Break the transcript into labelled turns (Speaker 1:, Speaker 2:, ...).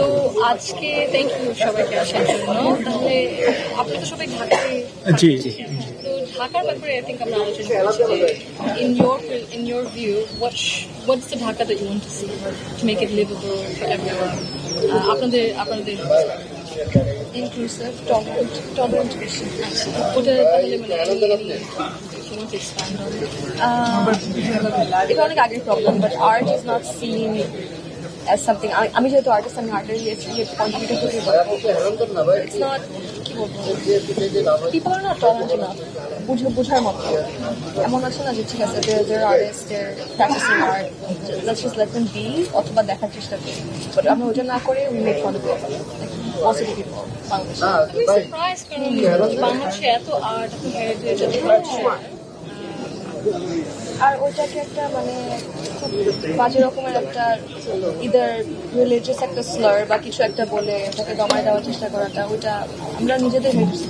Speaker 1: তো আজকে thank you সবাইকে আসার জন্য। তাহলে আপনারা তো সবাই ঢাকায়
Speaker 2: জি
Speaker 1: থাকেন। তো ঢাকার ব্যাপারে আই থিঙ্ক আমরা আলোচনা করছি যে in your view what's the Dhaka that you want to see to make it livable for everyone? আপনাদের
Speaker 3: inclusive, tolerant বেশি।
Speaker 1: ওটা তাহলে মানে you want to expand on it?
Speaker 3: এটা অনেক আগের problem, but art is not seen as something আমি যেহেতু আর্টিস্ট, আমি আর্টের কন্ট্রিবিউট করি, ইটস নট কি বলবো, পিপল আর নট টলারেন্ট না বোঝার মতো। এমন আছে না যে ঠিক আছে they're artist they're practising art, let's just let them be, অথবা দেখার চেষ্টা করি, বাট আমরা ওটা না করে we make fun of it positive people বাংলাদেশে।
Speaker 1: আমি সারপ্রাইজ কারণ বাংলাদেশে এত আর্ট এত হেরিটেজ এত কালচার।
Speaker 3: আর ওইটাকে একটা মানে খুব বাজে রকমের একটা ইদার রিলিজিয়াস একটা স্লার বা কিছু একটা বলে ওটাকে দমায় দেওয়ার চেষ্টা করাটা, ওইটা আমরা নিজেদের হেরিটেজ